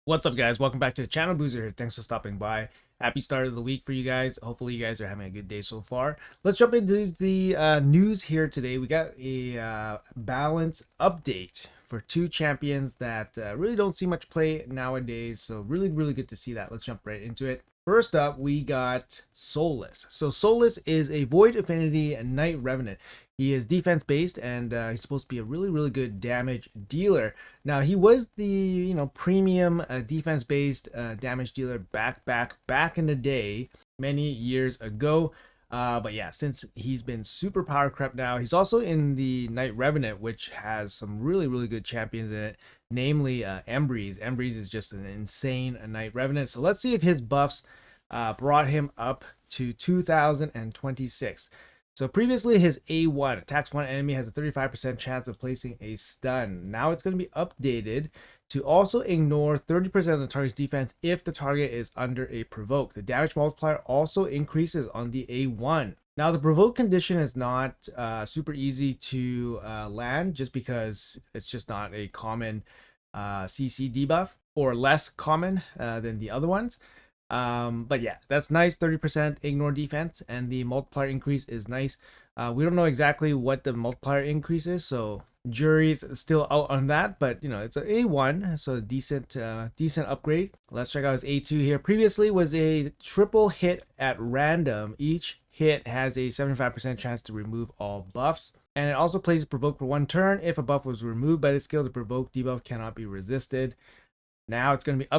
What's up, guys? Welcome back to the channel. Boozer here. Thanks for stopping by. Happy start of the week for you guys. Hopefully you guys are having a good day so far. Let's jump into the news here today. We got a balance update for two champions that really don't see much play nowadays, so really good to see that. Let's jump right into it. First up, we got Soulless. So Soulless is a Void Affinity Knight Revenant. He is defense based, and he's supposed to be a really good damage dealer. Now, he was the premium defense based damage dealer back in the day, many years ago. But yeah, since he's been super power crept now, he's also in the Knight Revenant, which has some really good champions in it, namely Embreeze. Embreeze is just an insane Knight Revenant. So let's see if his buffs brought him up to 2026. So previously his A1 attacks one enemy has a 35% chance of placing a stun. Now it's going to be updated to also ignore 30% of the target's defense if the target is under a provoke. The damage multiplier also increases on the A1. Now the provoke condition is not super easy to land, just because it's just not a common CC debuff, or less common than the other ones. But yeah, that's nice. 30% ignore defense, and the multiplier increase is nice. We don't know exactly what the multiplier increase is, so jury's still out on that, but it's an A1, so decent upgrade. Let's check out his A2 here. Previously was a triple hit at random. Each hit has a 75% chance to remove all buffs. And it also places provoke for one turn. If a buff was removed by the skill, the provoke debuff cannot be resisted. Now it's going to be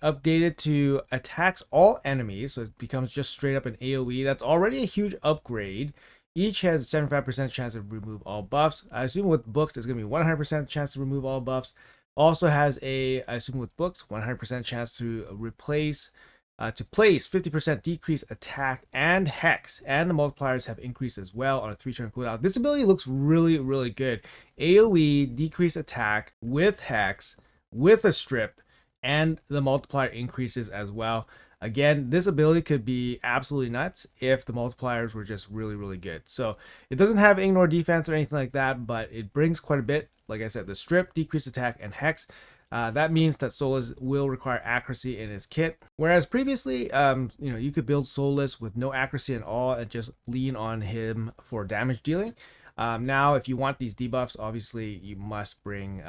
updated to attacks all enemies, so it becomes just straight up an AoE. That's already a huge upgrade. Each has a 75% chance to remove all buffs. I assume with books, it's going to be 100% chance to remove all buffs. Also has I assume with books, 100% chance to place 50% decrease attack and hex, and the multipliers have increased as well on a 3-turn cooldown. This ability looks really good. AoE, decrease attack with hex, with a strip, and the multiplier increases as well. Again, this ability could be absolutely nuts if the multipliers were just really good. So it doesn't have ignore defense or anything like that, but it brings quite a bit. Like I said, the strip, decreased attack, and hex. That means that Soulless will require accuracy in his kit. Whereas previously, you could build Soulless with no accuracy at all and just lean on him for damage dealing. Now, if you want these debuffs, obviously you must bring,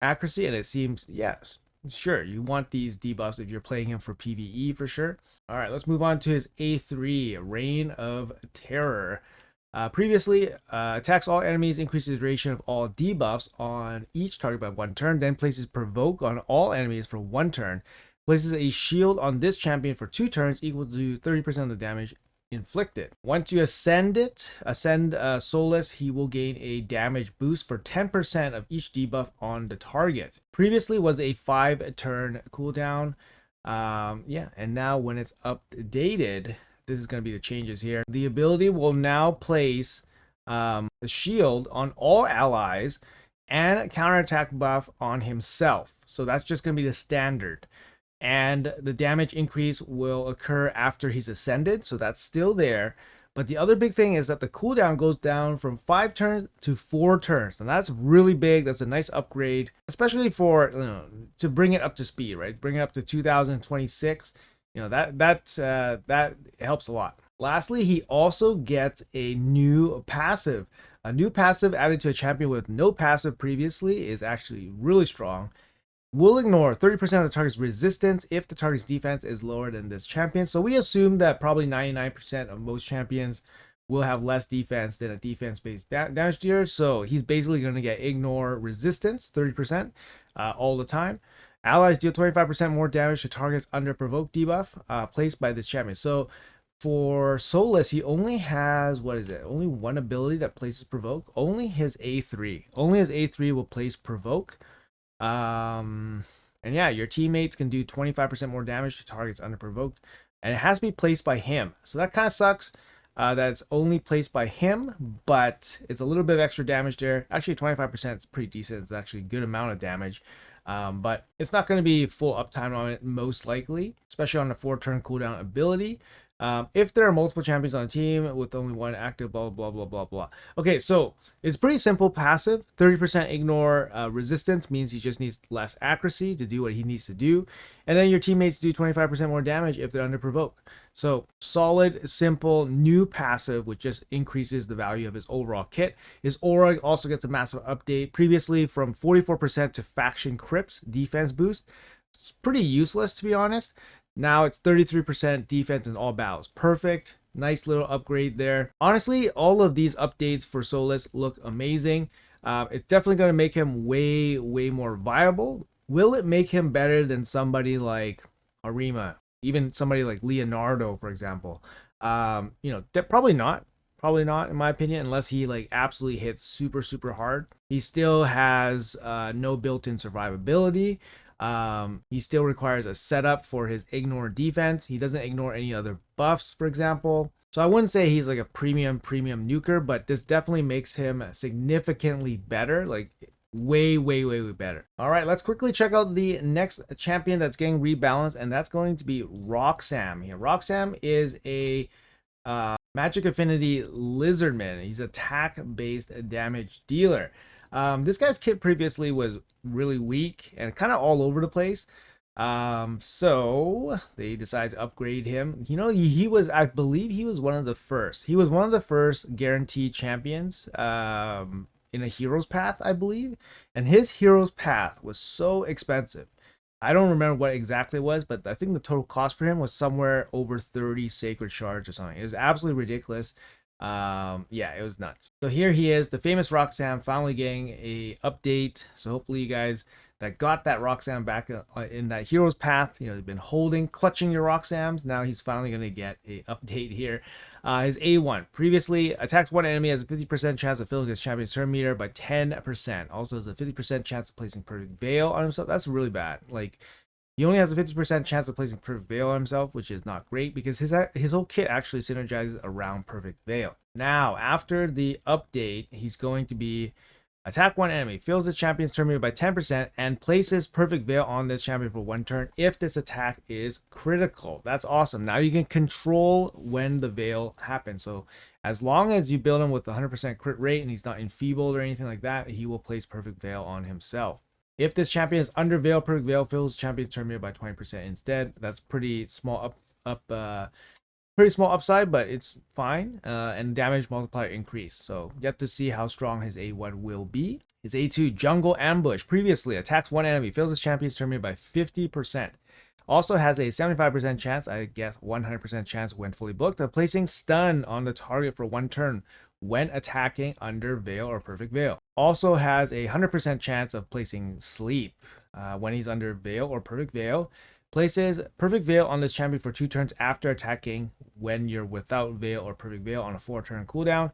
accuracy, and it seems, yes, sure, you want these debuffs if you're playing him for PvE for sure. All right, let's move on to his A3, Reign of Terror. Previously, attacks all enemies, increases the duration of all debuffs on each target by one turn, then places provoke on all enemies for one turn, places a shield on this champion for 2 turns equal to 30% of the damage inflicted. Once you ascend Soulless, he will gain a damage boost for 10% of each debuff on the target. Previously was a 5-turn cooldown. And now when it's updated, this is going to be the changes here. The ability will now place the shield on all allies and a counterattack buff on himself. So that's just going to be the standard. And the damage increase will occur after he's ascended, so that's still there. But the other big thing is that the cooldown goes down from 5 turns to 4 turns, and that's really big. That's a nice upgrade, especially for to bring it up to speed, right? Bring it up to 2026. That helps a lot. Lastly, he also gets a new passive. A new passive added to a champion with no passive previously is actually really strong. Will ignore 30% of the target's resistance if the target's defense is lower than this champion. So we assume that probably 99% of most champions will have less defense than a defense-based damage dealer. So he's basically going to get ignore resistance, 30% all the time. Allies deal 25% more damage to targets under provoke debuff placed by this champion. So for Soulless, he only has, only one ability that places provoke. Only his A3. Only his A3 will place provoke. And yeah, your teammates can do 25% more damage to targets under provoke, and it has to be placed by him. So that kind of sucks that it's only placed by him, but it's a little bit of extra damage there. Actually, 25% is pretty decent. It's actually a good amount of damage. But it's not going to be full uptime on it, most likely, especially on the 4-turn cooldown ability. If there are multiple champions on a team with only one active, blah, blah, blah, blah, blah. Okay, so it's pretty simple passive. 30% ignore resistance means he just needs less accuracy to do what he needs to do. And then your teammates do 25% more damage if they're under provoke. So solid, simple, new passive, which just increases the value of his overall kit. His aura also gets a massive update. Previously from 44% to faction crypts defense boost. It's pretty useless, to be honest. Now it's 33% defense in all battles. Perfect. Nice little upgrade there. Honestly, all of these updates for Soulless look amazing. It's definitely going to make him way, way more viable. Will it make him better than somebody like Arima? Even somebody like Leonardo, for example? Probably not. Probably not, in my opinion, unless he like absolutely hits super, super hard. He still has no built-in survivability. He still requires a setup for his ignore defense. He doesn't ignore any other buffs, for example. So I wouldn't say he's like a premium nuker, but this definitely makes him significantly better, like way, way, way, way better. All right, let's quickly check out the next champion that's getting rebalanced, and that's going to be Roxam here. Roxam is a Magic Affinity Lizardman. He's attack-based damage dealer. This guy's kit previously was really weak and kind of all over the place. So they decided to upgrade him. He was, I believe he was one of the first. He was one of the first guaranteed champions in a hero's path, I believe. And his hero's path was so expensive. I don't remember what exactly it was, but I think the total cost for him was somewhere over 30 sacred shards or something. It was absolutely ridiculous. Yeah, it was nuts. So here he is, the famous Roxam, finally getting a update. So hopefully you guys that got that Roxam back in that hero's path, you've been clutching your Roxams. Now he's finally going to get a update here. His A1 previously attacks one enemy, has a 50% chance of filling his champion's turn meter by 10%. Also has a 50% chance of placing perfect veil on himself. That's really bad. Like, he only has a 50% chance of placing Perfect Veil on himself, which is not great because his whole kit actually synergizes around Perfect Veil. Now, after the update, he's going to be attack one enemy, fills his champion's turn meter by 10%, and places Perfect Veil on this champion for one turn if this attack is critical. That's awesome. Now you can control when the Veil happens. So as long as you build him with 100% crit rate and he's not enfeebled or anything like that, he will place Perfect Veil on himself. If this champion is under Veil, Perfect Veil fills champion's turn meter by 20% instead. That's pretty small pretty small upside, but it's fine. And damage multiplier increase. So you have to see how strong his A1 will be. His A2, Jungle Ambush, previously attacks one enemy, fills his champion's turn meter by 50%. Also has a 75% chance, I guess 100% chance when fully booked, of placing stun on the target for one turn when attacking under Veil or Perfect Veil. Also has a 100% chance of placing sleep when he's under Veil or Perfect Veil. Places Perfect Veil on this champion for 2 turns after attacking when you're without Veil or Perfect Veil on a 4-turn cooldown.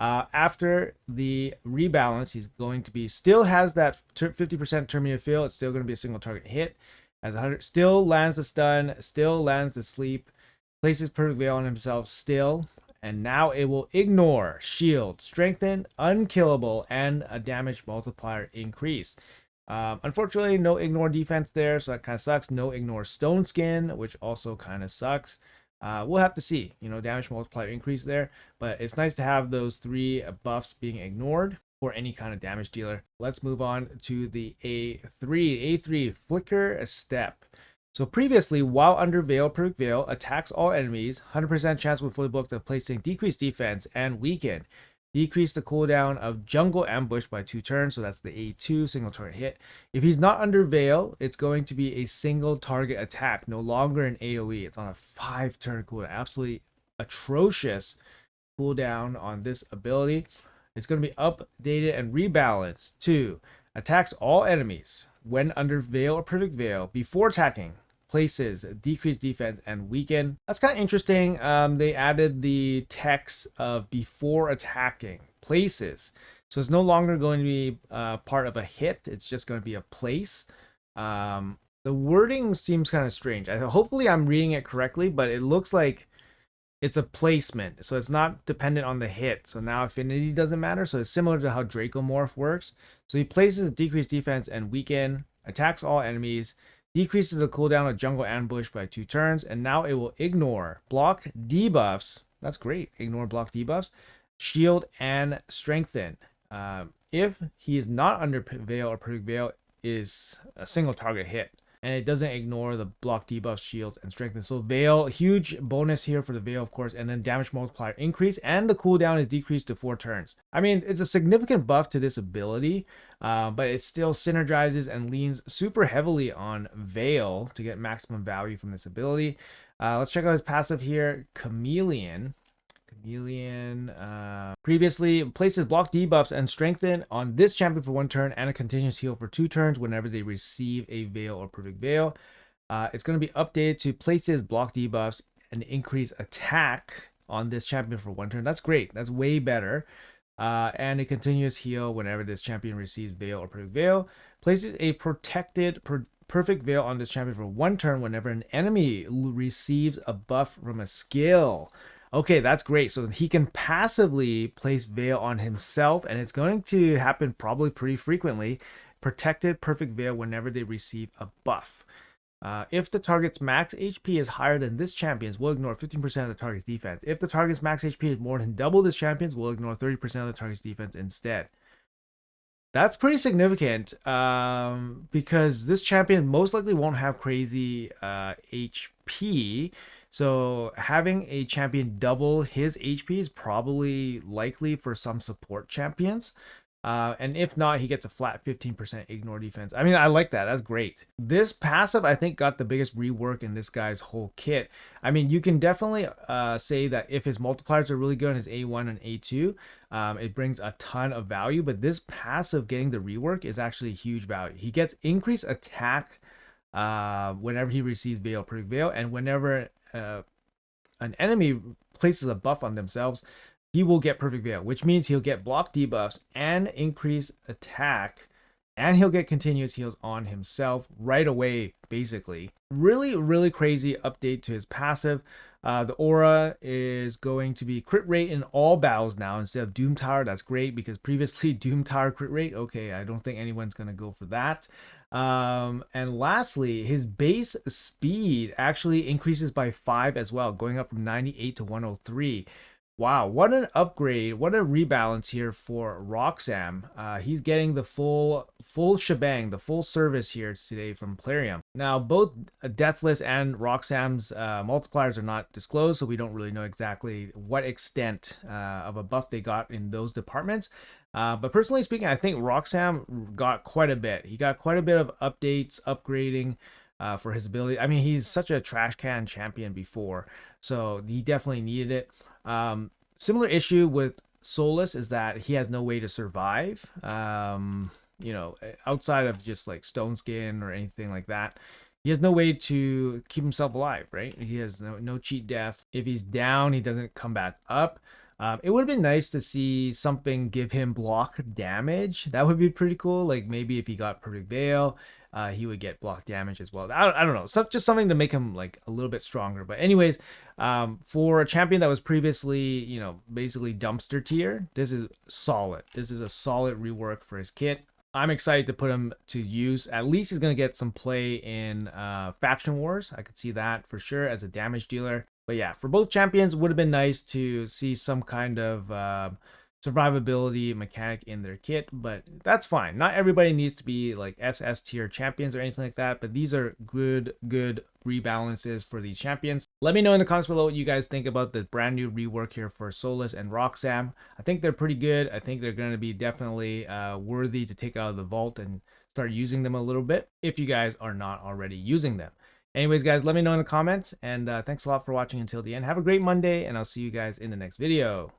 After the rebalance, he's going to be, still has that 50% turn meter fill. It's still going to be a single target hit. Has 100, still lands the stun, still lands the sleep, places Perfect Veil on himself still. And now it will ignore, shield, strengthen, unkillable, and a damage multiplier increase. Unfortunately, no ignore defense there, so that kind of sucks. No ignore stone skin, which also kind of sucks. We'll have to see, damage multiplier increase there. But it's nice to have those 3 buffs being ignored for any kind of damage dealer. Let's move on to the A3. A3, Flicker Step. So previously, while under Veil, Perfect Veil attacks all enemies, 100% chance when fully booked of placing decreased defense and weaken. Decrease the cooldown of Jungle Ambush by 2 turns, so that's the A2, single target hit. If he's not under Veil, it's going to be a single target attack, no longer an AoE. It's on a 5-turn cooldown. Absolutely atrocious cooldown on this ability. It's going to be updated and rebalanced to attacks all enemies when under Veil or Perfect Veil before attacking. Places decrease defense and weaken. That's kind of interesting. They added the text of before attacking places, so it's no longer going to be part of a hit. It's just going to be a place. The wording seems kind of strange. Hopefully I'm reading it correctly, but it looks like it's a placement, so it's not dependent on the hit. So now affinity doesn't matter. So it's similar to how Dracomorph works. So he places decreased defense and weaken, attacks all enemies, decreases the cooldown of jungle ambush by 2 turns, and now it will ignore block debuffs. That's great. Ignore block debuffs, shield, and strengthen. If he is not under Veil or Perfect Veil, is a single target hit. And it doesn't ignore the block debuff, shield, and strengthen. So Veil, huge bonus here for the Veil, of course, and then damage multiplier increase, and the cooldown is decreased to 4 turns. I mean, it's a significant buff to this ability, but it still synergizes and leans super heavily on Veil to get maximum value from this ability. Let's check out his passive here, Chameleon. Previously places block debuffs and strengthen on this champion for 1 turn and a continuous heal for 2 turns whenever they receive a Veil or Perfect Veil. It's going to be updated to places block debuffs and increase attack on this champion for 1 turn. That's great. That's way better. And a continuous heal whenever this champion receives Veil or Perfect Veil. Places a protected Perfect Veil on this champion for 1 turn whenever an enemy receives a buff from a skill. Okay, that's great. So he can passively place Veil on himself, and it's going to happen probably pretty frequently. Protected Perfect Veil whenever they receive a buff. If the target's max HP is higher than this champion's, we'll ignore 15% of the target's defense. If the target's max HP is more than double this champion's, we'll ignore 30% of the target's defense instead. That's pretty significant because this champion most likely won't have crazy HP. So having a champion double his HP is probably likely for some support champions. And if not, he gets a flat 15% ignore defense. I mean, I like that. That's great. This passive, I think, got the biggest rework in this guy's whole kit. I mean, you can definitely say that if his multipliers are really good on his A1 and A2, it brings a ton of value. But this passive getting the rework is actually huge value. He gets increased attack whenever he receives Veil, Perfect Veil, and whenever an enemy places a buff on themselves, he will get Perfect Veil, which means he'll get block debuffs and increase attack, and he'll get continuous heals on himself right away, basically. Really, really crazy update to his passive. The aura is going to be crit rate in all battles now instead of Doom Tower. That's great because previously Doom Tower crit rate. Okay, I don't think anyone's going to go for that. And lastly, his base speed actually increases by 5 as well, going up from 98 to 103. Wow, what an upgrade, what a rebalance here for Roxam. He's getting the full shebang, the full service here today from Plarium. Now, both Deathless and Roxam's multipliers are not disclosed, so we don't really know exactly what extent of a buff they got in those departments. But personally speaking, I think Roxam got quite a bit. He got quite a bit of updates, upgrading for his ability. I mean, he's such a trash can champion before, so he definitely needed it. Similar issue with Soulless is that he has no way to survive, you know, outside of just like stone skin or anything like that. He has no way to keep himself alive, right? He has no cheat death. If he's down, he doesn't come back up. It would have been nice to see something give him block damage. That would be pretty cool. Like maybe if he got Perfect Veil, he would get block damage as well. I don't know. Just something to make him like a little bit stronger. But anyways, for a champion that was previously, you know, basically dumpster tier, this is solid. This is a solid rework for his kit. I'm excited to put him to use. At least he's going to get some play in Faction Wars. I could see that for sure as a damage dealer. But yeah, for both champions, would have been nice to see some kind of survivability mechanic in their kit, but that's fine. Not everybody needs to be like SS tier champions or anything like that, but these are good rebalances for these champions. Let me know in the comments below what you guys think about the brand new rework here for Soulless and Roxam. I think they're pretty good. I think they're going to be definitely worthy to take out of the vault and start using them a little bit if you guys are not already using them. Anyways, guys, let me know in the comments, and thanks a lot for watching until the end. Have a great Monday, and I'll see you guys in the next video.